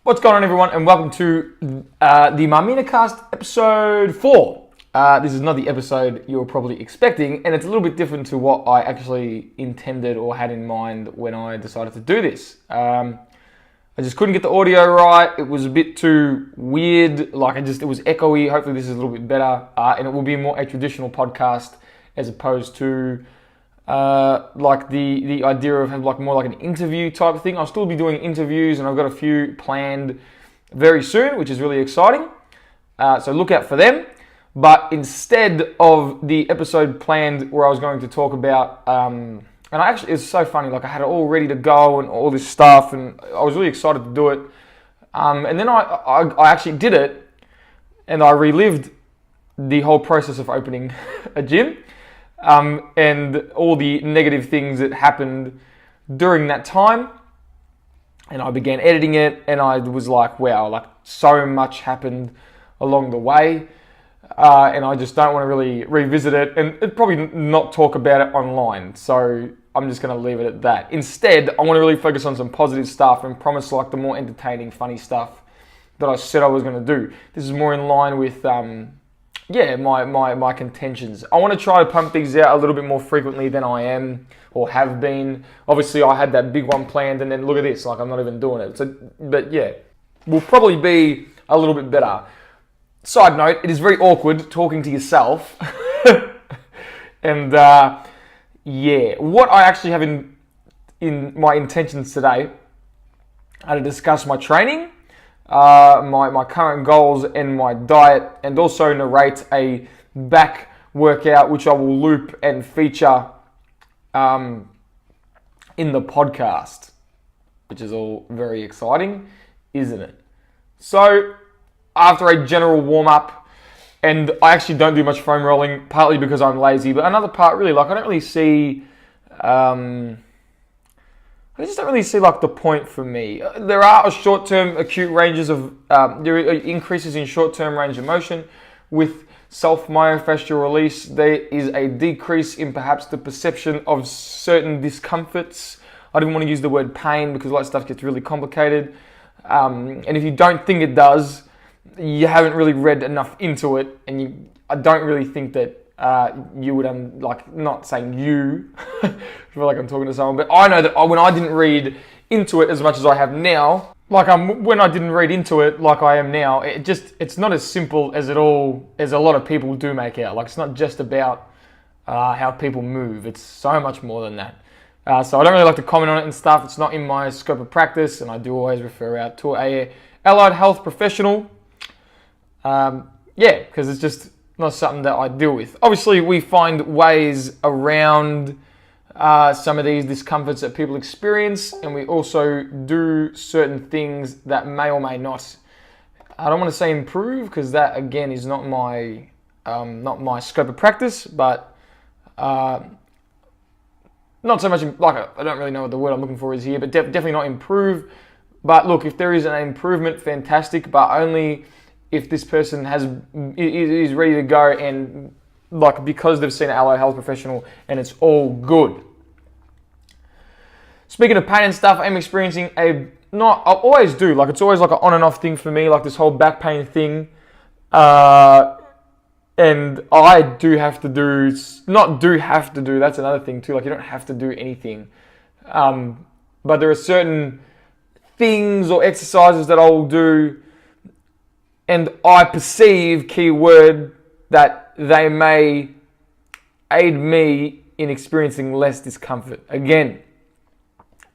What's going on, everyone, and welcome to the MarminaCast episode 4. This is not the episode you were probably expecting, and it's a little bit different to what I actually intended or had in mind when I decided to do this. I just couldn't get the audio right. It was a bit too weird. It was echoey. Hopefully this is a little bit better, and it will be more a traditional podcast as opposed to the idea of more like an interview type of thing. I'll still be doing interviews, and I've got a few planned very soon, which is really exciting. So look out for them. But instead of the episode planned where I was going to talk about, it's so funny, I had it all ready to go and all this stuff, and I was really excited to do it. And then I actually did it, and I relived the whole process of opening a gym. And all the negative things that happened during that time. And I began editing it, and I was like, wow, so much happened along the way. And I just don't want to really revisit it and probably not talk about it online. So I'm just going to leave it at that. Instead, I want to really focus on some positive stuff and promise the more entertaining, funny stuff that I said I was going to do. This is more in line with my contentions. I want to try to pump these out a little bit more frequently than I am or have been. Obviously, I had that big one planned, and then look at this, I'm not even doing it. So, but yeah, we'll probably be a little bit better. Side note, it is very awkward talking to yourself. And what I actually have in my intentions today are to discuss my training, my current goals and my diet, and also narrate a back workout which I will loop and feature in the podcast, which is all very exciting, isn't it? So after a general warm-up, and I actually don't do much foam rolling, partly because I'm lazy, but another part really, I don't really see I just don't really see the point for me. There are short-term acute ranges of, there are increases in short-term range of motion. With self-myofascial release, there is a decrease in perhaps the perception of certain discomforts. I didn't want to use the word pain because that stuff gets really complicated. And if you don't think it does, you haven't really read enough into it, and I don't really think that you would, not saying you, I feel like I'm talking to someone, but I know that when I didn't read into it as much as I have now, when I didn't read into it like I am now, it's not as simple as a lot of people do make out. It's not just about how people move. It's so much more than that. So I don't really like to comment on it and stuff. It's not in my scope of practice, and I do always refer out to a allied health professional. Because it's just not something that I deal with. Obviously, we find ways around some of these discomforts that people experience, and we also do certain things that may or may not, I don't want to say improve, because that again is not my scope of practice, but not so much I don't really know what the word I'm looking for is here, but definitely not improve. But look, if there is an improvement, fantastic, but only if this person is ready to go and because they've seen an allied health professional and it's all good. Speaking of pain and stuff, I'm experiencing I always do, it's always an on and off thing for me, this whole back pain thing. And I have to do, that's another thing too, you don't have to do anything. But there are certain things or exercises that I will do, and I perceive, keyword, that they may aid me in experiencing less discomfort. Again,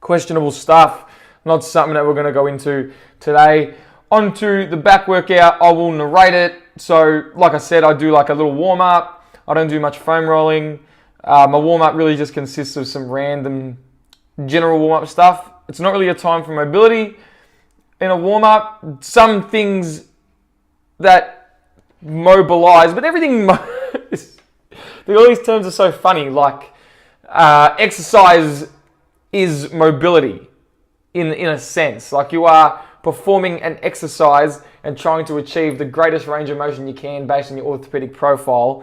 questionable stuff, not something that we're going to go into today. Onto the back workout, I will narrate it. So, like I said, I do a little warm-up. I don't do much foam rolling. My warm-up really just consists of some random general warm-up stuff. It's not really a time for mobility in a warm-up. Some things that mobilize, but everything, all these terms are so funny, exercise is mobility in a sense, you are performing an exercise and trying to achieve the greatest range of motion you can based on your orthopedic profile,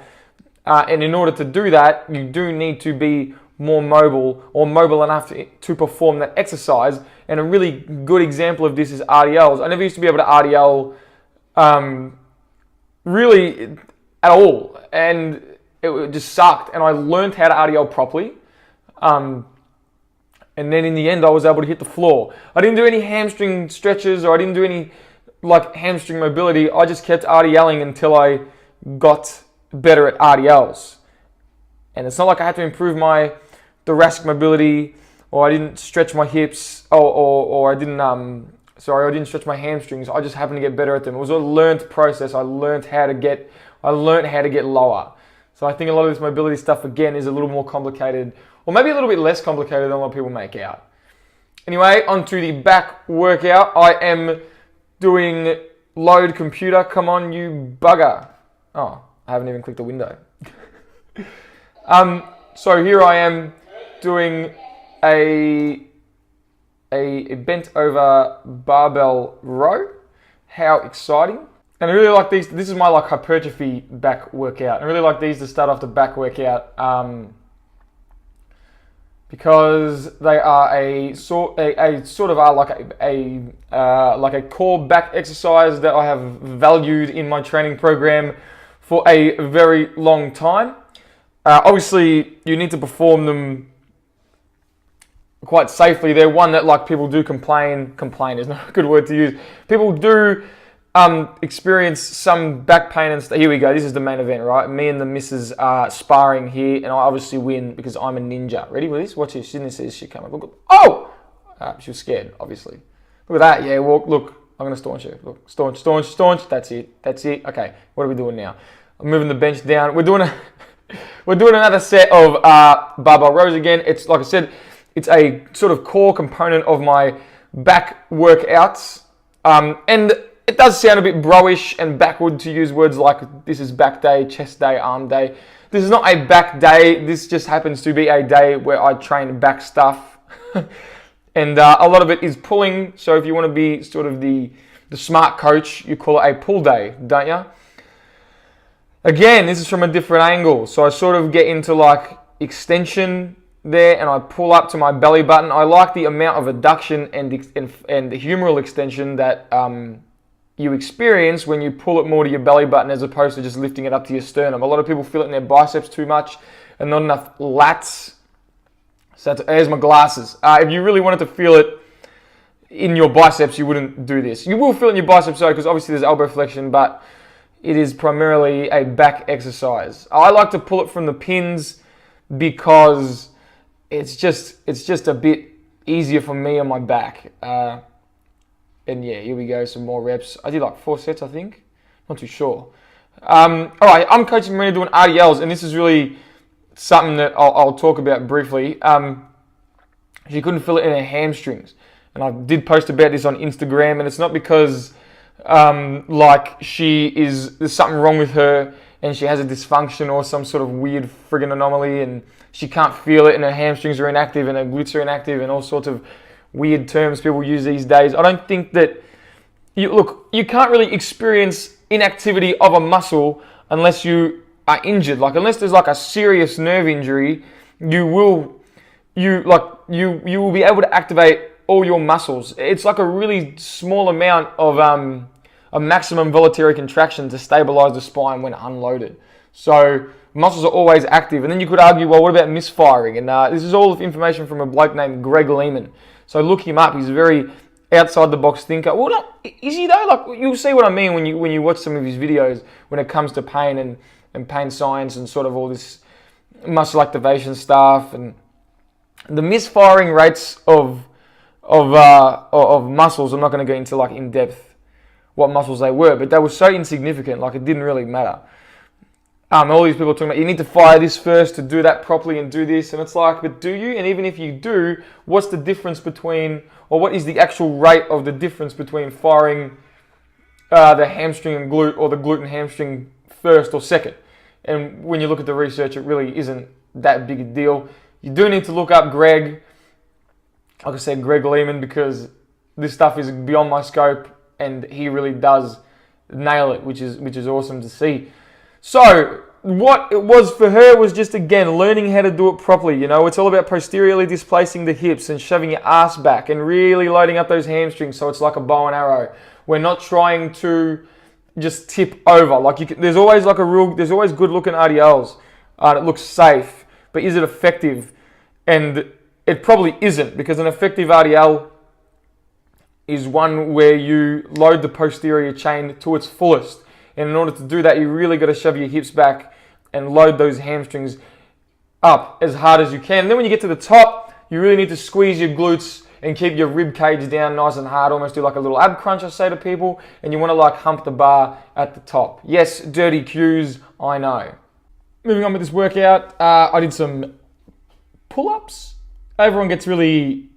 and in order to do that, you do need to be more mobile or mobile enough to perform that exercise. And a really good example of this is RDLs. I never used to be able to RDL really at all, and it just sucked. And I learned how to RDL properly. And then in the end, I was able to hit the floor. I didn't do any hamstring stretches, or I didn't do any like hamstring mobility. I just kept RDLing until I got better at RDLs. And it's not like I had to improve my thoracic mobility, or I didn't stretch my hips, or I didn't stretch my hamstrings. I just happened to get better at them. It was a learned process. I learned how to get lower. So I think a lot of this mobility stuff, again, is a little more complicated, or maybe a little bit less complicated than a lot of people make out. Anyway, onto the back workout. I am doing load computer. Come on, you bugger. Oh, I haven't even clicked the window. So here I am doing a bent over barbell row. How exciting. And I really like these. This is my like hypertrophy back workout. I really like these to start off the back workout because they are a sort of are like a core back exercise that I have valued in my training program for a very long time. Obviously, you need to perform them quite safely. They're one that like people do complain is not a good word to use. People do experience some back pain and stuff. Here we go. This is the main event, right? Me and the missus are sparring here, and I obviously win because I'm a ninja. Ready with this? Watch this. She didn't see this shit coming. Look. Oh! She was scared, obviously. Look at that. Yeah, walk. Look, I'm going to staunch her. Look, staunch. That's it. Okay, what are we doing now? I'm moving the bench down. We're doing another set of barbell rows again. It's like I said, it's a sort of core component of my back workouts. And it does sound a bit bro-ish and backward to use words like this is back day, chest day, arm day. This is not a back day. This just happens to be a day where I train back stuff. And a lot of it is pulling. So if you want to be sort of the smart coach, you call it a pull day, don't you? Again, this is from a different angle. So I sort of get into like extension there, and I pull up to my belly button. I like the amount of adduction and the humeral extension that you experience when you pull it more to your belly button as opposed to just lifting it up to your sternum. A lot of people feel it in their biceps too much and not enough lats. So there's my glasses. If you really wanted to feel it in your biceps, you wouldn't do this. You will feel it in your biceps though, because obviously there's elbow flexion, but it is primarily a back exercise. I like to pull it from the pins because it's just a bit easier for me on my back. And yeah, here we go, some more reps. I did like 4 sets, I think. Not too sure. All right, I'm coaching Marina doing RDLs, and this is really something that I'll talk about briefly. She couldn't feel it in her hamstrings. And I did post about this on Instagram, and it's not because like there's something wrong with her and she has a dysfunction or some sort of weird friggin' anomaly and she can't feel it and her hamstrings are inactive and her glutes are inactive and all sorts of weird terms people use these days. I don't think that you can't really experience inactivity of a muscle unless you are injured. Like unless there's like a serious nerve injury, you will be able to activate all your muscles. It's like a really small amount of a maximum voluntary contraction to stabilize the spine when unloaded. So muscles are always active. And then you could argue, well, what about misfiring? And this is all information from a bloke named Greg Lehman. So look him up. He's a very outside the box thinker. Well, is he though? Like you'll see what I mean when you watch some of his videos when it comes to pain and pain science and sort of all this muscle activation stuff and the misfiring rates of muscles. I'm not going to go into like in depth what muscles they were, but they were so insignificant, like it didn't really matter. All these people are talking about, you need to fire this first to do that properly and do this, and it's like, but do you? And even if you do, what's the difference between, or what is the actual rate of the difference between firing the hamstring and glute, or the glute and hamstring first or second? And when you look at the research, it really isn't that big a deal. You do need to look up Greg, like I said, Greg Lehman, because this stuff is beyond my scope, and he really does nail it, which is awesome to see. So what it was for her was just, again, learning how to do it properly. You know, it's all about posteriorly displacing the hips and shoving your ass back and really loading up those hamstrings so it's like a bow and arrow. We're not trying to just tip over. Like there's always there's always good looking RDLs. It looks safe, but is it effective? And it probably isn't, because an effective RDL is one where you load the posterior chain to its fullest. And in order to do that, you really got to shove your hips back and load those hamstrings up as hard as you can. And then when you get to the top, you really need to squeeze your glutes and keep your rib cage down nice and hard. Almost do like a little ab crunch, I say to people. And you want to like hump the bar at the top. Yes, dirty cues, I know. Moving on with this workout, I did some pull-ups. Everyone gets really...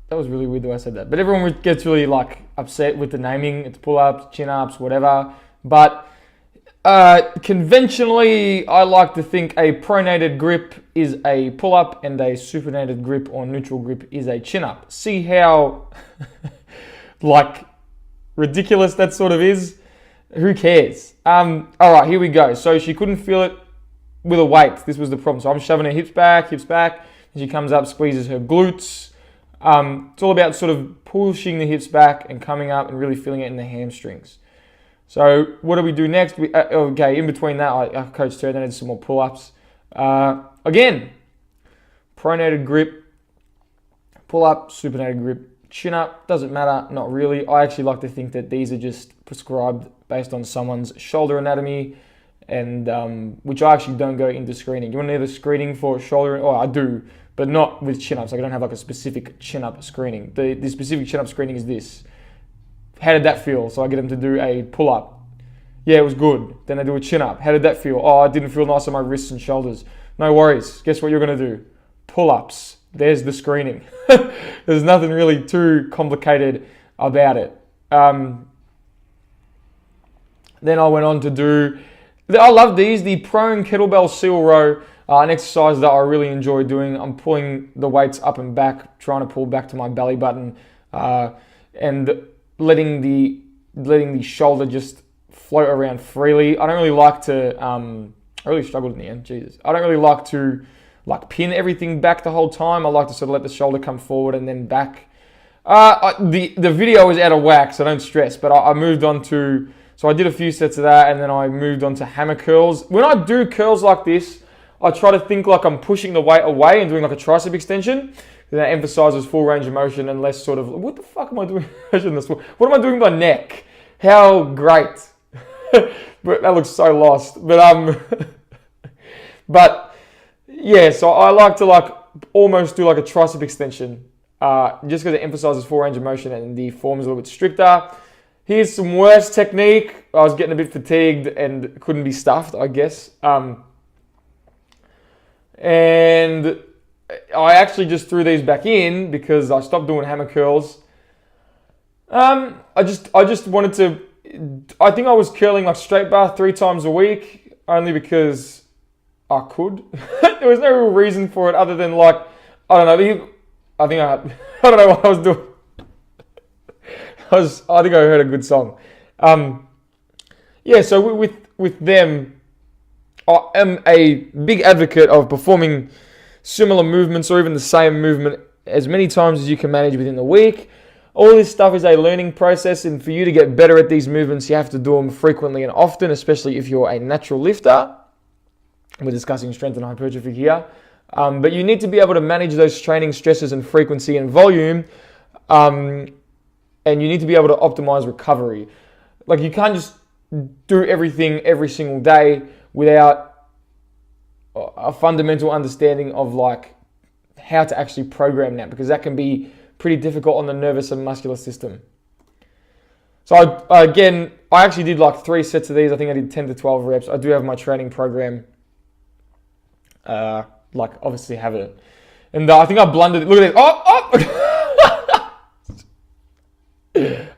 That was really weird the way I said that. But everyone gets really like upset with the naming. It's pull-ups, chin-ups, whatever. But conventionally, I like to think a pronated grip is a pull-up and a supinated grip or neutral grip is a chin-up. See how like ridiculous that sort of is? Who cares? All right, here we go. So she couldn't feel it with a weight. This was the problem. So I'm shoving her hips back, and she comes up, squeezes her glutes. It's all about sort of pushing the hips back and coming up and really feeling it in the hamstrings. So what do we do next? Okay, in between that, I coached her, then I did some more pull-ups. Again, pronated grip, pull-up, supinated grip, chin-up, doesn't matter, not really. I actually like to think that these are just prescribed based on someone's shoulder anatomy, and which I actually don't go into screening. You want to know the screening for shoulder? Oh, I do, but not with chin-ups. Like I don't have like a specific chin-up screening. The specific chin-up screening is this. How did that feel? So I get them to do a pull-up. Yeah, it was good. Then I do a chin-up. How did that feel? Oh, it didn't feel nice on my wrists and shoulders. No worries. Guess what you're going to do? Pull-ups. There's the screening. There's nothing really too complicated about it. Then I went on to do... I love these. The prone kettlebell seal row. An exercise that I really enjoy doing. I'm pulling the weights up and back, trying to pull back to my belly button, and letting the shoulder just float around freely. I don't really like to, I really struggled in the end, Jesus. I don't really like to like pin everything back the whole time. I like to sort of let the shoulder come forward and then back. The video is out of whack, so don't stress, but I moved on to, so I did a few sets of that, and then I moved on to hammer curls. When I do curls like this, I try to think like I'm pushing the weight away and doing like a tricep extension. That emphasizes full range of motion and less sort of, what the fuck am I doing? What am I doing with my neck? How great. But that looks so lost. But but yeah, so I like to like almost do like a tricep extension, just because it emphasizes full range of motion and the form is a little bit stricter. Here's some worse technique. I was getting a bit fatigued and couldn't be stuffed, I guess. And I actually just threw these back in because I stopped doing hammer curls. I just wanted to, I think I was curling like straight bar 3 times a week, only because I could. There was no real reason for it other than like, I don't know, I don't know what I was doing. I think I heard a good song. Yeah, so with them, I am a big advocate of performing similar movements or even the same movement as many times as you can manage within the week. All this stuff is a learning process, and for you to get better at these movements, you have to do them frequently and often, especially if you're a natural lifter. We're discussing strength and hypertrophy here. But you need to be able to manage those training stresses and frequency and volume, and you need to be able to optimize recovery. Like you can't just do everything every single day without a fundamental understanding of like how to actually program that, because that can be pretty difficult on the nervous and muscular system. So I actually did like 3 sets of these. I think I did 10 to 12 reps. I do have my training program, like obviously have it. And I think I blundered. Look at this. Oh!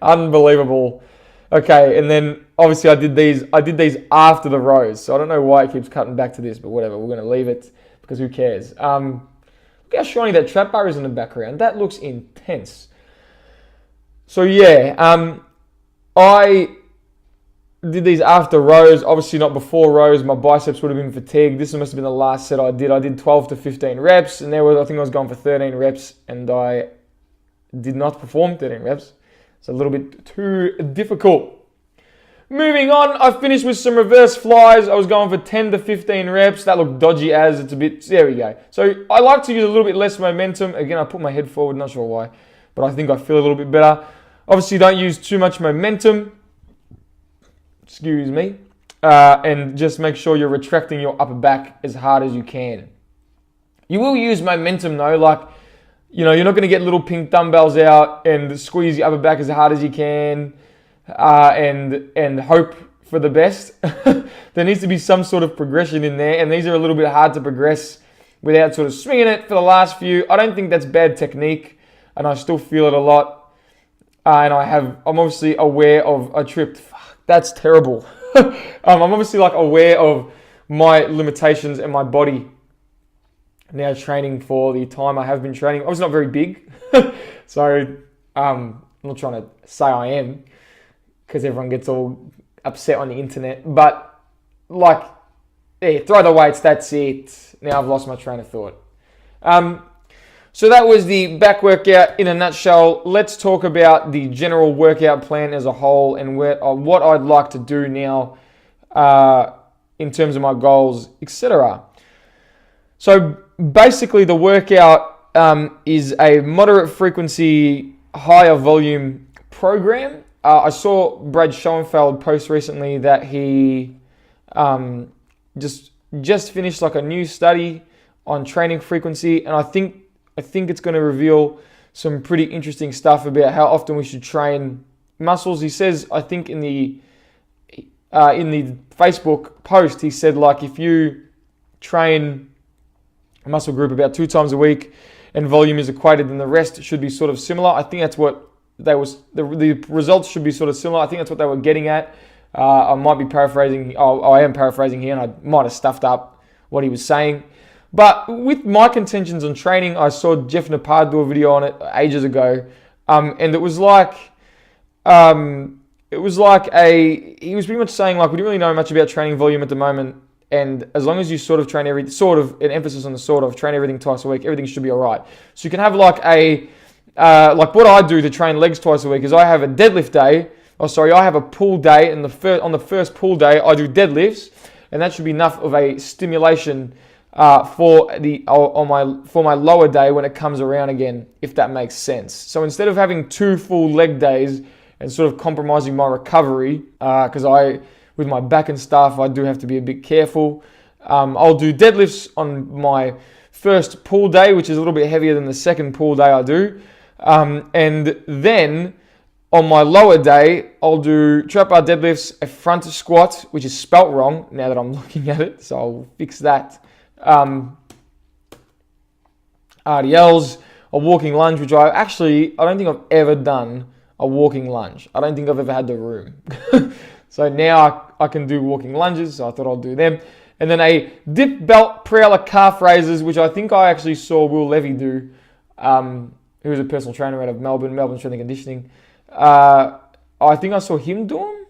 Unbelievable. Okay, and then obviously I did these after the rows. So I don't know why it keeps cutting back to this, but whatever. We're going to leave it because who cares? Look how shiny that trap bar is in the background. That looks intense. So yeah, I did these after rows, obviously not before rows. My biceps would have been fatigued. This must have been the last set I did. I did 12 to 15 reps, and I think I was going for 13 reps, and I did not perform 13 reps. It's a little bit too difficult. Moving on, I finished with some reverse flies. I was going for 10 to 15 reps. That looked dodgy as it's a bit, there we go. So I like to use a little bit less momentum. Again, I put my head forward, not sure why, but I think I feel a little bit better. Obviously, don't use too much momentum. Excuse me. And just make sure you're retracting your upper back as hard as you can. You will use momentum though, like, you're not going to get little pink dumbbells out and squeeze your upper back as hard as you can and hope for the best. There needs to be some sort of progression in there, and these are a little bit hard to progress without sort of swinging it for the last few. I don't think that's bad technique, and I still feel it a lot. And I'm obviously aware of, I tripped. Fuck, that's terrible. I'm obviously aware of my limitations and my body now training for the time I have been training. I was not very big, so I'm not trying to say I am, because everyone gets all upset on the internet. But throw the weights, that's it. Now I've lost my train of thought. So that was the back workout in a nutshell. Let's talk about the general workout plan as a whole and what I'd like to do now in terms of my goals, etc. So basically the workout is a moderate frequency, higher volume program. I saw Brad Schoenfeld post recently that he just finished a new study on training frequency, and I think it's going to reveal some pretty interesting stuff about how often we should train muscles. He says, I think in the Facebook post, he said if you train a muscle group about 2 times a week and volume is equated, then the rest should be sort of similar. I think that's what the results should be sort of similar. I think that's what they were getting at. I might be paraphrasing. I am paraphrasing here, and I might have stuffed up what he was saying. But with my contentions on training, I saw Jeff Napard do a video on it ages ago, and it was he was pretty much saying we don't really know much about training volume at the moment, and as long as you sort of train an emphasis on the train everything twice a week, everything should be all right. So you can have what I do to train legs twice a week is I have a deadlift day. I have a pull day, and on the first pull day I do deadlifts, and that should be enough of a stimulation for my lower day when it comes around again, if that makes sense. So instead of having 2 full leg days and sort of compromising my recovery, because with my back and stuff, I do have to be a bit careful. I'll do deadlifts on my first pull day, which is a little bit heavier than the second pull day I do. And then on my lower day, I'll do trap bar deadlifts, a front squat, which is spelt wrong now that I'm looking at it, so I'll fix that. RDLs, a walking lunge, which I don't think I've ever done a walking lunge. I don't think I've ever had the room. So now I can do walking lunges, so I thought I'll do them. And then a dip belt prowler calf raises, which I think I actually saw Will Levy do, who is a personal trainer out of Melbourne Strength and Conditioning. I think I saw him do them.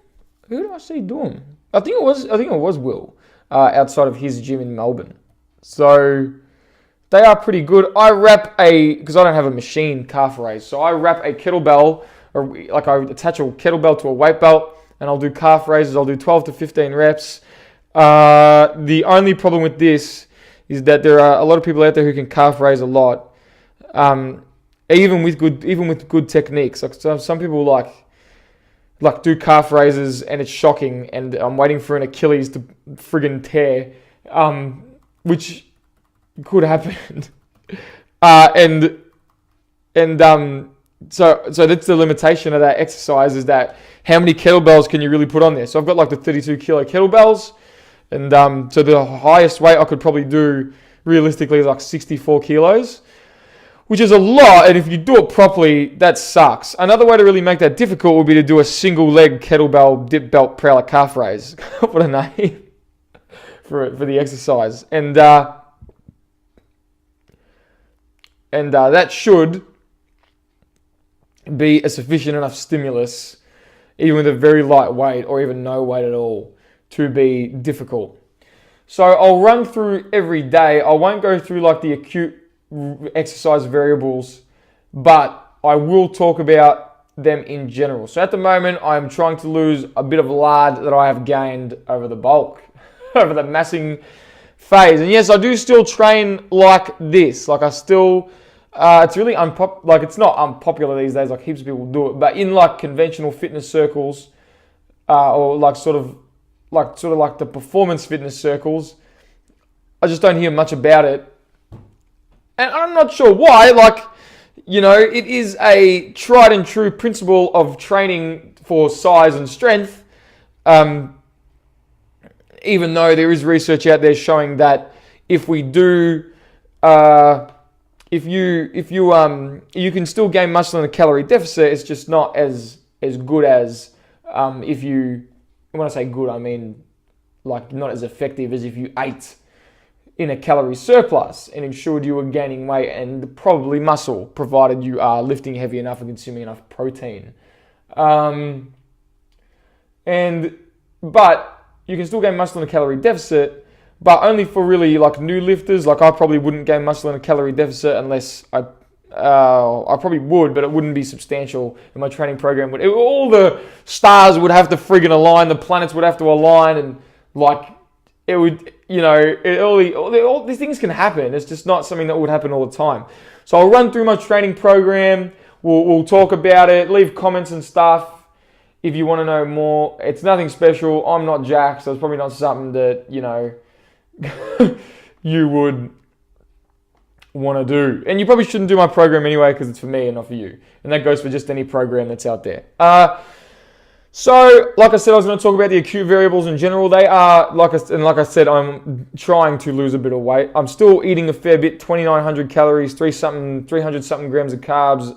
Who did I see do them? I think it was Will, outside of his gym in Melbourne. So they are pretty good. I wrap because I don't have a machine calf raise, so I wrap a kettlebell, or I attach a kettlebell to a weight belt, and I'll do calf raises. I'll do 12 to 15 reps. The only problem with this is that there are a lot of people out there who can calf raise a lot, even with good techniques. Some people do calf raises, and it's shocking, and I'm waiting for an Achilles to friggin' tear, which could happen. So that's the limitation of that exercise, is that how many kettlebells can you really put on there? So I've got the 32 kilo kettlebells, and so the highest weight I could probably do realistically is 64 kilos, which is a lot, and if you do it properly, that sucks. Another way to really make that difficult would be to do a single leg kettlebell dip belt prowler calf raise. What a name for the exercise. And that should be a sufficient enough stimulus even with a very light weight or even no weight at all, to be difficult. So I'll run through every day. I won't go through like the acute exercise variables, but I will talk about them in general. So at the moment, I'm trying to lose a bit of lard that I have gained over the bulk, over the massing phase. And yes, I do still train like this. Like I still, it's really like it's not unpopular these days. Like heaps of people do it, but in like conventional fitness circles, or like sort of like the performance fitness circles, I just don't hear much about it. And I'm not sure why. Like, you know, it is a tried and true principle of training for size and strength. Even though there is research out there showing that if we do, if you can still gain muscle in a calorie deficit, it's just not as good as if you. When I say good, I mean like not as effective as if you ate in a calorie surplus and ensured you were gaining weight and probably muscle, provided you are lifting heavy enough and consuming enough protein. But you can still gain muscle in a calorie deficit, but only for really like new lifters. Like I probably wouldn't gain muscle in a calorie deficit unless I probably would, but it wouldn't be substantial in my training program. All the stars would have to friggin' align, the planets would have to align, and like it would, you know, all these things can happen. It's just not something that would happen all the time. So I'll run through my training program. We'll talk about it. Leave comments and stuff if you want to know more. It's nothing special. I'm not Jack, so it's probably not something that, you know, you would want to do. And you probably shouldn't do my program anyway because it's for me and not for you. And that goes for just any program that's out there. So, like I said, I was going to talk about the acute variables in general. They are, like I said, I'm trying to lose a bit of weight. I'm still eating a fair bit, 2,900 calories, 300 something grams of carbs,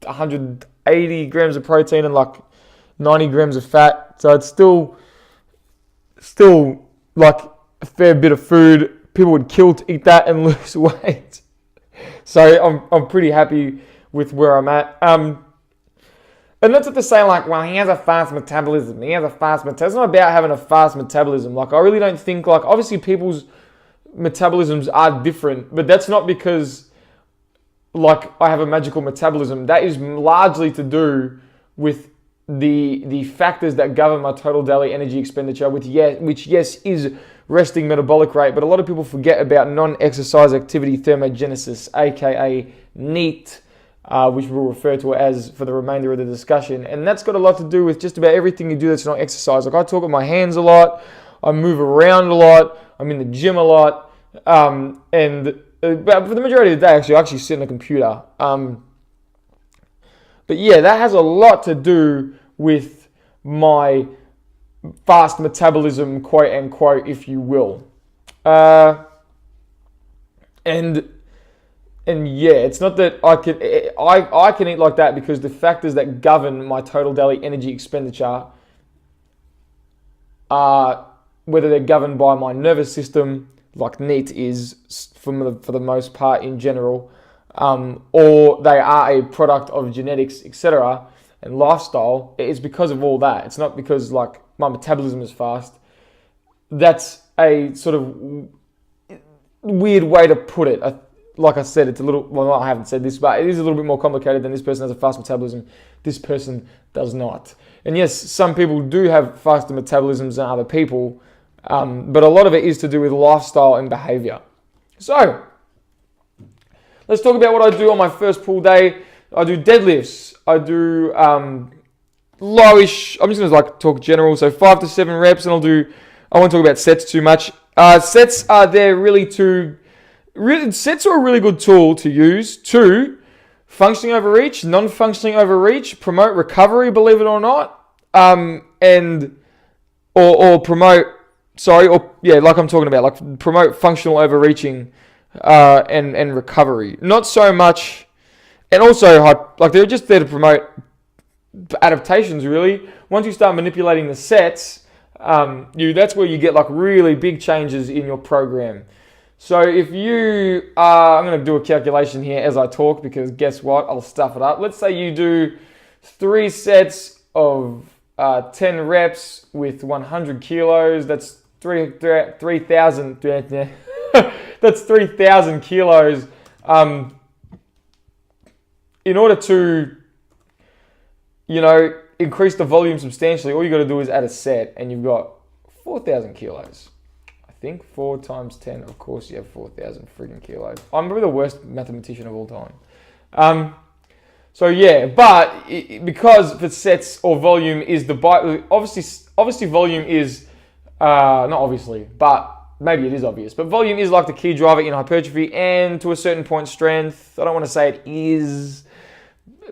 180 grams of protein, and like 90 grams of fat. So it's still like a fair bit of food. People would kill to eat that and lose weight. So I'm pretty happy with where I'm at. And that's what they're saying, like, well, he has a fast metabolism. It's not about having a fast metabolism. Like, I really don't think, like, obviously people's metabolisms are different, but that's not because, like, I have a magical metabolism. That is largely to do with the factors that govern my total daily energy expenditure, which yes, is resting metabolic rate. But a lot of people forget about non-exercise activity thermogenesis, aka NEAT, which we'll refer to as for the remainder of the discussion. And that's got a lot to do with just about everything you do that's not exercise. Like I talk with my hands a lot, I move around a lot, I'm in the gym a lot, but for the majority of the day, I actually sit in a computer. But yeah, that has a lot to do with my fast metabolism, quote unquote, if you will. And yeah, it's not that I can eat like that because the factors that govern my total daily energy expenditure are whether they're governed by my nervous system, like NEAT is for the most part in general, or they are a product of genetics, etc., and lifestyle. It's because of all that. It's not because like my metabolism is fast. That's a sort of weird way to put it. Like I said, it's a little, well, I haven't said this, but it is a little bit more complicated than this person has a fast metabolism. This person does not. And yes, some people do have faster metabolisms than other people, but a lot of it is to do with lifestyle and behavior. So, let's talk about what I do on my first pull day. I do deadlifts. I do lowish, I'm just going to like talk general, so 5 to 7 reps, and I won't talk about sets too much. Sets are there sets are a really good tool to use to functioning overreach, non-functioning overreach, promote recovery, believe it or not, like I'm talking about, like promote functional overreaching and recovery. Not so much, and also like they're just there to promote adaptations. Really, once you start manipulating the sets, that's where you get like really big changes in your program. So if you I'm going to do a calculation here as I talk because guess what? I'll stuff it up. Let's say you do 3 sets of 10 reps with 100 kilos. That's 3,000. That's 3,000 kilos. In order to, increase the volume substantially, all you got to do is add a set, and you've got 4,000 kilos. I think 4 times 10. Of course, you have 4,000 friggin' kilos. I'm probably the worst mathematician of all time. So yeah, but because for sets or volume is obviously volume is not obviously, but maybe it is obvious. But volume is like the key driver in hypertrophy and to a certain point strength. I don't want to say it is,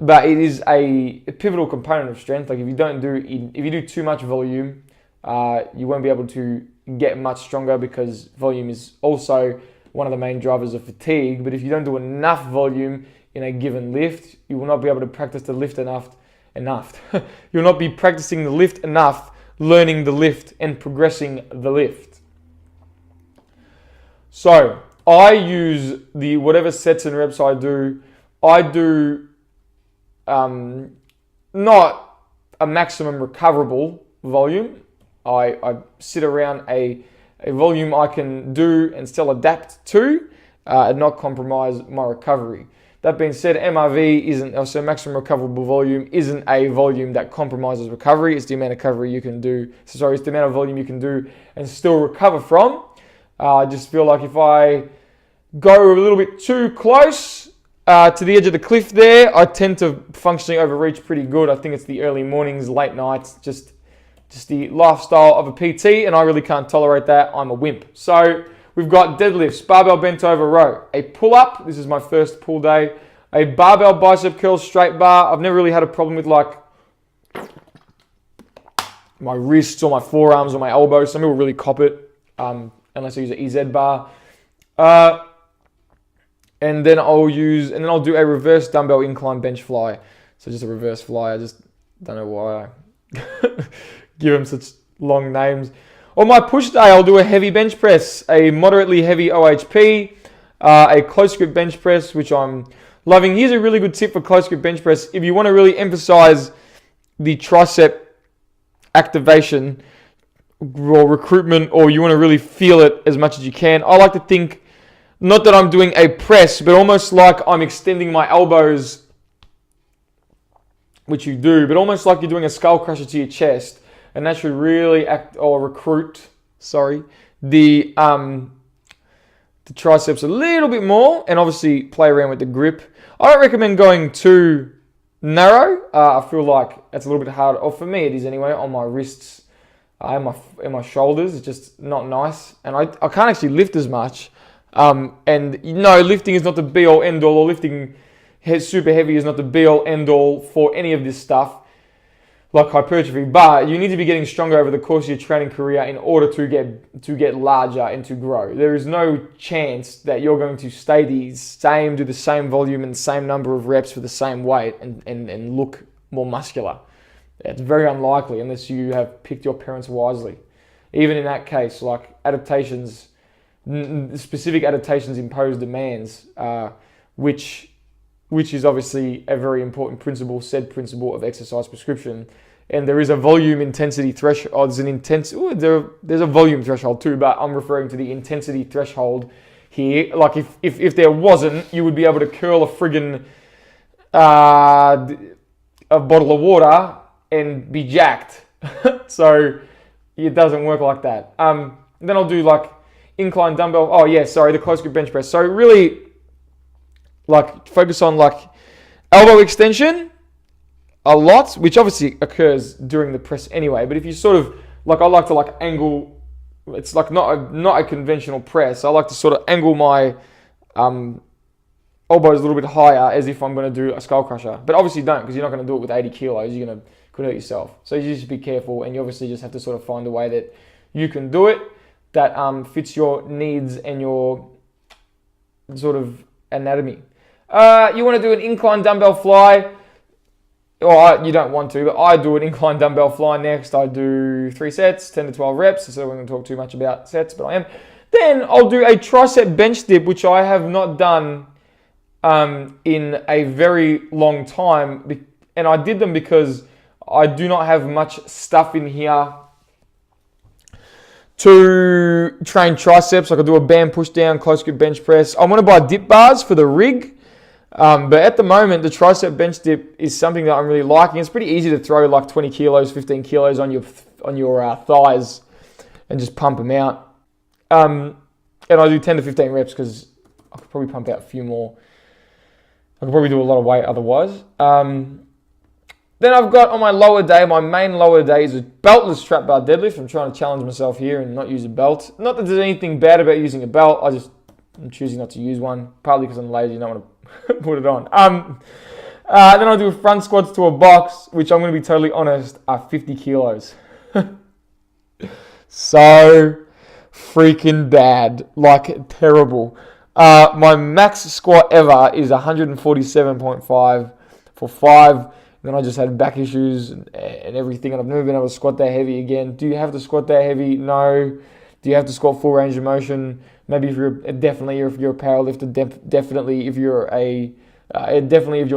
but it is a pivotal component of strength. Like if you do too much volume, you won't be able to get much stronger because volume is also one of the main drivers of fatigue. But if you don't do enough volume in a given lift, you will not be able to practice the lift enough. You'll not be practicing the lift enough, learning the lift and progressing the lift. So I use whatever sets and reps I do not a maximum recoverable volume. I sit around a volume I can do and still adapt to and not compromise my recovery. That being said, MRV isn't, also maximum recoverable volume isn't a volume that compromises recovery. It's the amount of recovery you can do. It's the amount of volume you can do and still recover from. I just feel like if I go a little bit too close to the edge of the cliff there, I tend to functionally overreach pretty good. I think it's the early mornings, late nights, just the lifestyle of a PT, and I really can't tolerate that. I'm a wimp. So we've got deadlifts, barbell bent over row, a pull-up. This is my first pull day. A barbell bicep curl straight bar. I've never really had a problem with like my wrists or my forearms or my elbows. Some people really cop it unless I use an EZ bar. And then I'll do a reverse dumbbell incline bench fly. So just a reverse fly. I just don't know why I give them such long names. On my push day, I'll do a heavy bench press, a moderately heavy OHP, a close grip bench press, which I'm loving. Here's a really good tip for close grip bench press. If you want to really emphasize the tricep activation or recruitment, or you want to really feel it as much as you can, I like to think, not that I'm doing a press, but almost like I'm extending my elbows, which you do, but almost like you're doing a skull crusher to your chest. And that should really recruit the triceps a little bit more, and obviously play around with the grip. I don't recommend going too narrow. I feel like it's a little bit hard, or for me it is anyway, on my wrists and my shoulders. It's just not nice, and I can't actually lift as much. And lifting is not the be all end all, or lifting super heavy is not the be all end all for any of this stuff, like hypertrophy, but you need to be getting stronger over the course of your training career in order to get larger and to grow. There is no chance that you're going to stay do the same volume and the same number of reps for the same weight and look more muscular. It's very unlikely unless you have picked your parents wisely. Even in that case, like specific adaptations impose demands, which is obviously a very important said principle of exercise prescription. And there is a volume intensity threshold. There's a volume threshold too, but I'm referring to the intensity threshold here. Like if there wasn't, you would be able to curl a friggin' a bottle of water and be jacked. So it doesn't work like that. Then I'll do like incline dumbbell. The close grip bench press. So really, focus on elbow extension a lot, which obviously occurs during the press anyway. But if you sort of I like to angle. It's not a conventional press. I like to sort of angle my elbows a little bit higher as if I'm going to do a skull crusher. But obviously don't, because you're not going to do it with 80 kilos. You're going to could hurt yourself. So you just be careful, and you obviously just have to sort of find a way that you can do it that fits your needs and your sort of anatomy. You want to do an incline dumbbell fly, or you don't want to, but I do an incline dumbbell fly next. I do 3 sets, 10 to 12 reps, so we're going to talk too much about sets, but I am. Then I'll do a tricep bench dip, which I have not done in a very long time, and I did them because I do not have much stuff in here to train triceps. I could do a band push down, close grip bench press. I want to buy dip bars for the rig. But at the moment, the tricep bench dip is something that I'm really liking. It's pretty easy to throw like 20 kilos, 15 kilos on your thighs and just pump them out. And I do 10 to 15 reps because I could probably pump out a few more. I could probably do a lot of weight otherwise. Then I've got on my lower day, my main lower day is a beltless trap bar deadlift. I'm trying to challenge myself here and not use a belt. Not that there's anything bad about using a belt. I'm choosing not to use one, partly because I'm lazy and I don't want to put it on. Then I'll do front squats to a box, which I'm going to be totally honest, are 50 kilos. So freaking bad, like terrible. My max squat ever is 147.5 for 5. Then I just had back issues and everything, and I've never been able to squat that heavy again. Do you have to squat that heavy? No. Do you have to squat full range of motion? Maybe if you're a powerlifter, definitely if your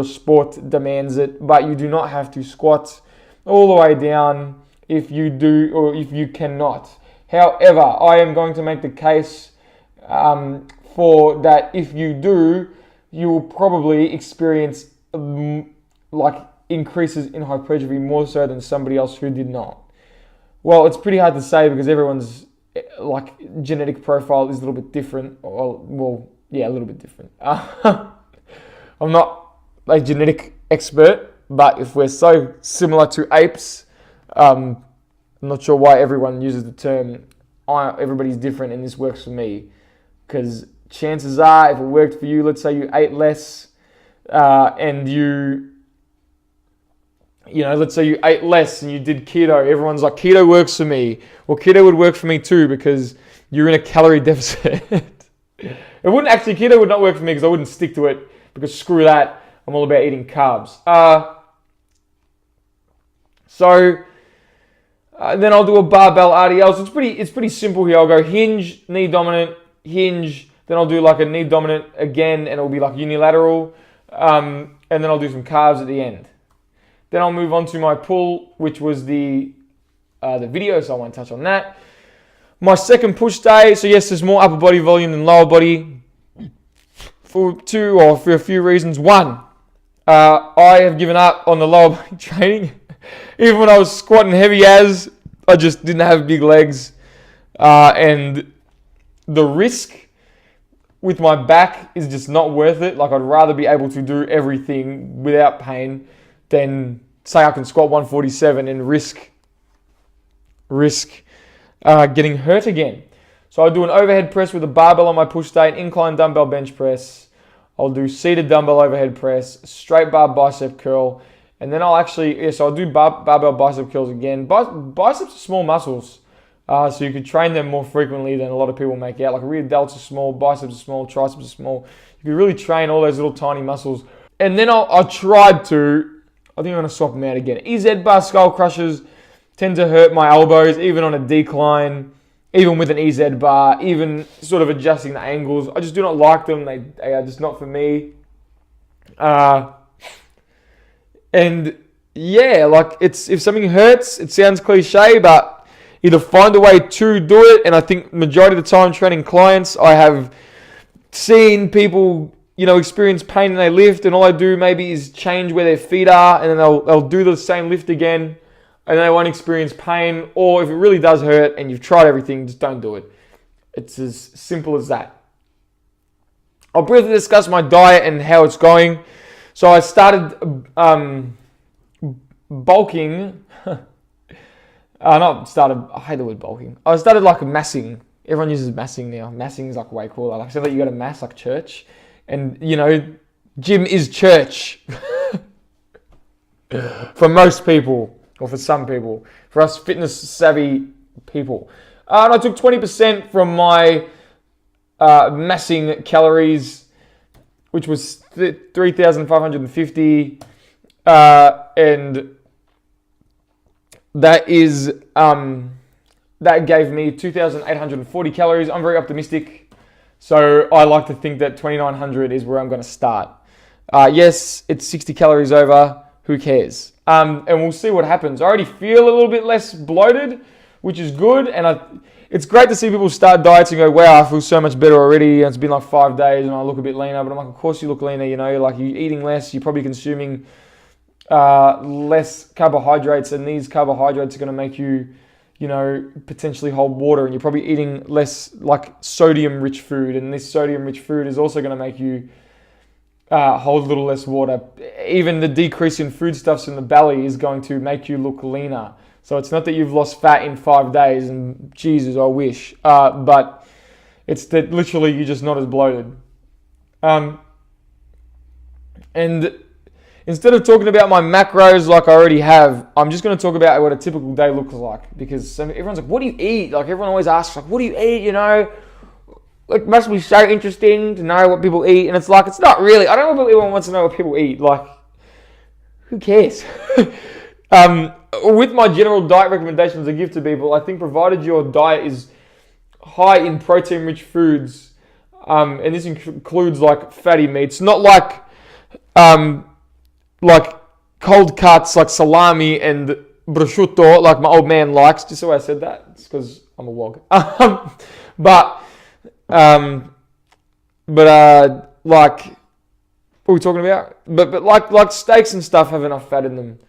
sport demands it. But you do not have to squat all the way down if you do or if you cannot. However, I am going to make the case for that if you do, you will probably experience increases in hypertrophy more so than somebody else who did not. Well, it's pretty hard to say because everyone's genetic profile is a little bit different. A little bit different. I'm not a genetic expert, but if we're so similar to apes, I'm not sure why everyone uses the term everybody's different and this works for me. Because chances are, if it worked for you, let's say you ate less and let's say you ate less and you did keto. Everyone's like, keto works for me. Well, keto would work for me too because you're in a calorie deficit. Keto would not work for me because I wouldn't stick to it because screw that. I'm all about eating carbs. Then I'll do a barbell RDL. So it's pretty simple here. I'll go hinge, knee dominant, hinge. Then I'll do like a knee dominant again and it'll be like unilateral. And then I'll do some calves at the end. Then I'll move on to my pull, which was the video, so I won't touch on that. My second push day, so yes, there's more upper body volume than lower body for a few reasons. One, I have given up on the lower body training. Even when I was squatting heavy I just didn't have big legs. And the risk with my back is just not worth it. Like I'd rather be able to do everything without pain than say I can squat 147 and risk getting hurt again. So I'll do an overhead press with a barbell on my push day, an incline dumbbell bench press. I'll do seated dumbbell overhead press, straight bar bicep curl, and then I'll do barbell bicep curls again. Biceps are small muscles, so you could train them more frequently than a lot of people make out. Like rear delts are small, biceps are small, triceps are small. You could really train all those little tiny muscles. And then I think I'm going to swap them out again. EZ bar skull crushers tend to hurt my elbows, even on a decline, even with an EZ bar, even sort of adjusting the angles. I just do not like them. They are just not for me. If something hurts, it sounds cliche, but either find a way to do it. And I think majority of the time training clients, I have seen people experience pain and they lift, and all I do maybe is change where their feet are, and then they'll do the same lift again, and they won't experience pain. Or if it really does hurt and you've tried everything, just don't do it. It's as simple as that. I'll briefly discuss my diet and how it's going. So I started bulking. I hate the word bulking. I started massing. Everyone uses massing now. Massing is way cooler. Like, so that you got to mass like church. And, gym is church for most people, or for some people. For us fitness-savvy people. And I took 20% from my massing calories, which was 3,550. And that is that gave me 2,840 calories. I'm very optimistic. So I like to think that 2,900 is where I'm going to start. Yes, it's 60 calories over, who cares? And we'll see what happens. I already feel a little bit less bloated, which is good. And it's great to see people start diets and go, wow, I feel so much better already. And it's been like 5 days and I look a bit leaner. But I'm like, of course you look leaner, like you're eating less. You're probably consuming less carbohydrates. And these carbohydrates are going to make you, potentially hold water. And you're probably eating less like sodium-rich food. And this sodium-rich food is also going to make you hold a little less water. Even the decrease in foodstuffs in the belly is going to make you look leaner. So it's not that you've lost fat in 5 days, and Jesus, I wish. But it's that literally you're just not as bloated. And instead of talking about my macros like I already have, I'm just going to talk about what a typical day looks like. Because everyone's like, what do you eat? Like everyone always asks, like, what do you eat? It must be so interesting to know what people eat. And it's like, it's not really. I don't know if everyone wants to know what people eat. Like, who cares? With my general diet recommendations I give to people, I think provided your diet is high in protein-rich foods, and this includes like fatty meats, not like cold cuts like salami and prosciutto like my old man likes. Just so I said that, it's because I'm a wog. Like, what are we talking about? But like steaks and stuff have enough fat in them.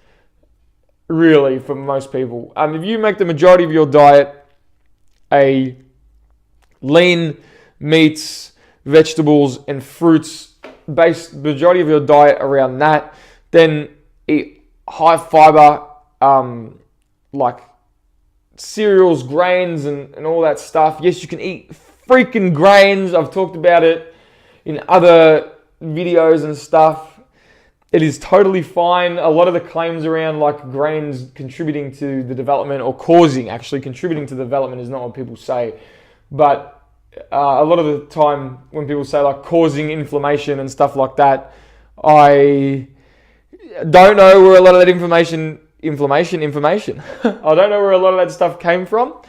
Really, for most people. If you make the majority of your diet a lean meats, vegetables, and fruits based majority of your diet around that, then eat high fiber, like cereals, grains, and all that stuff. Yes, you can eat freaking grains. I've talked about it in other videos and stuff. It is totally fine. A lot of the claims around like grains contributing to the development or contributing to the development is not what people say. But a lot of the time when people say like causing inflammation and stuff like that, I don't know where a lot of that information. I don't know where a lot of that stuff came from.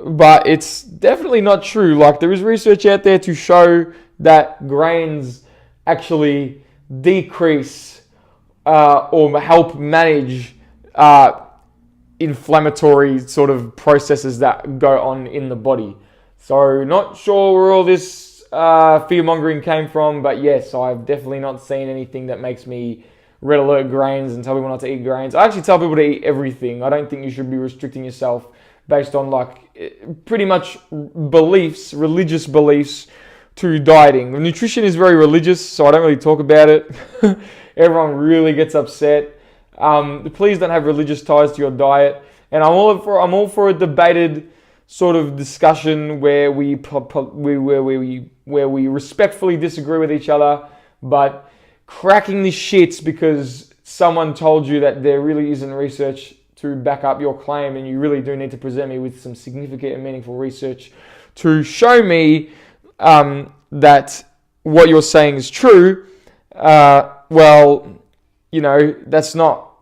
But it's definitely not true. Like there is research out there to show that grains actually decrease or help manage inflammatory sort of processes that go on in the body. So not sure where all this fear-mongering came from, but yes, I've definitely not seen anything that makes me red alert grains and tell people not to eat grains. I actually tell people to eat everything. I don't think you should be restricting yourself based on like pretty much religious beliefs to dieting. Nutrition is very religious, so I don't really talk about it. Everyone really gets upset. Please don't have religious ties to your diet. And I'm all for a debated sort of discussion where we respectfully disagree with each other, but cracking the shits because someone told you that there really isn't research to back up your claim, and you really do need to present me with some significant and meaningful research to show me that what you're saying is true. Well, that's not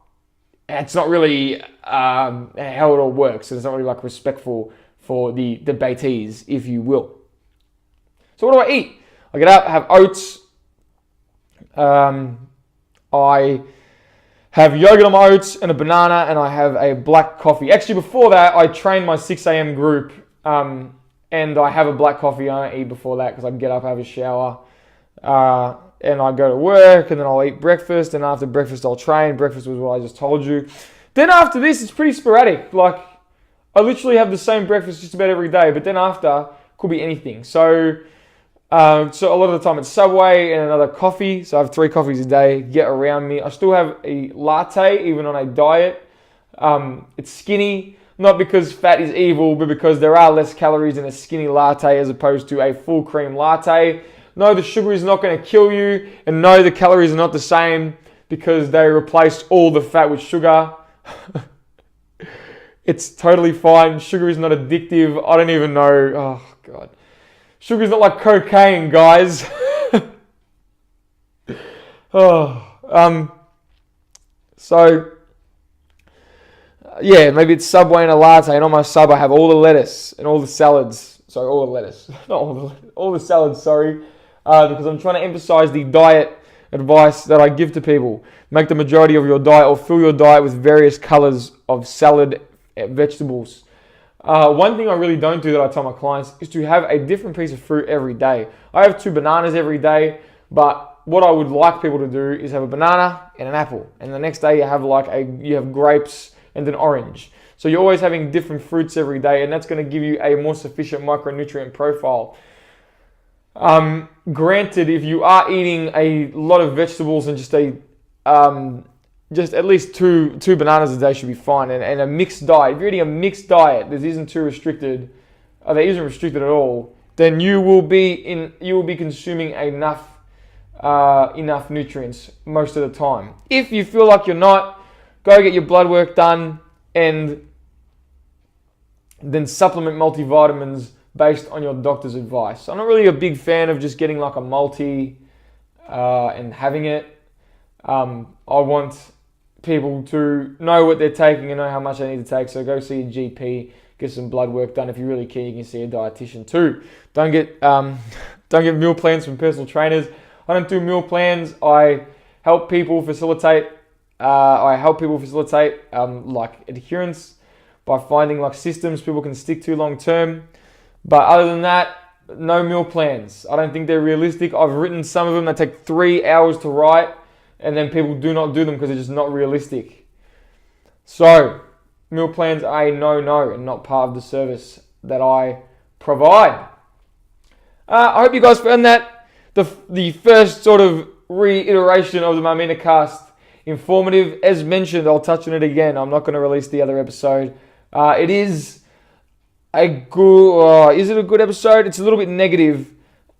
really how it all works. It's not really like respectful for the debatees, if you will. So what do I eat? I get up, I have oats. I have yogurt on my oats and a banana, and I have a black coffee. Actually, before that, I train my 6 a.m. group, and I have a black coffee. I don't eat before that because I get up, have a shower, and I go to work, and then I'll eat breakfast, and after breakfast, I'll train. Breakfast was what I just told you. Then after this, it's pretty sporadic. Like, I literally have the same breakfast just about every day, but then after, could be anything. So a lot of the time it's Subway and another coffee. So I have 3 coffees a day. Get around me. I still have a latte even on a diet. It's skinny, not because fat is evil, but because there are less calories in a skinny latte as opposed to a full cream latte. No, the sugar is not going to kill you, and no, the calories are not the same because they replaced all the fat with sugar. It's totally fine. Sugar is not addictive. I don't even know. Oh, God. Sugar is not like cocaine, guys. Yeah, maybe it's Subway and a latte, and on my sub I have all the lettuce and all the salads. Sorry, all the lettuce. Not all the salads, sorry. Because I'm trying to emphasize the diet advice that I give to people. Make the majority of your diet, or fill your diet with various colors of salad, vegetables. One thing I really don't do that I tell my clients is to have a different piece of fruit every day. I have 2 bananas every day, but what I would like people to do is have a banana and an apple, and the next day you have grapes and an orange. So you're always having different fruits every day, and that's going to give you a more sufficient micronutrient profile. Granted, if you are eating a lot of vegetables and just at least two bananas a day should be fine, and a mixed diet. If you're eating a mixed diet that isn't too restricted, or that isn't restricted at all, then you will be consuming enough nutrients most of the time. If you feel like you're not, go get your blood work done and then supplement multivitamins based on your doctor's advice. I'm not really a big fan of just getting like a multi and having it. I want people to know what they're taking and know how much they need to take. So go see a GP, get some blood work done. If you're really keen, you can see a dietitian too. Don't get meal plans from personal trainers. I don't do meal plans. I help people facilitate. Like adherence by finding like systems people can stick to long term. But other than that, no meal plans. I don't think they're realistic. I've written some of them that take 3 hours to write, and then people do not do them because they're just not realistic. So, meal plans are a no-no and not part of the service that I provide. I hope you guys found that the first sort of reiteration of the Marminacast informative. As mentioned, I'll touch on it again. I'm not going to release the other episode. It is a good... is it a good episode? It's a little bit negative,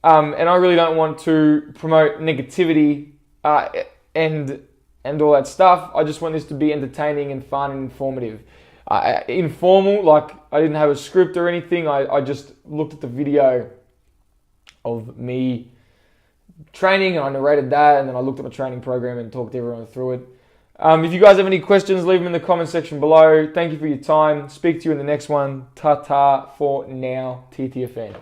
and I really don't want to promote negativity and all that stuff. I just want this to be entertaining and fun and informative. Informal, like I didn't have a script or anything. I just looked at the video of me training and I narrated that, and then I looked at my training program and talked everyone through it. If you guys have any questions, leave them in the comment section below. Thank you for your time. Speak to you in the next one. Ta-ta for now. TTFN.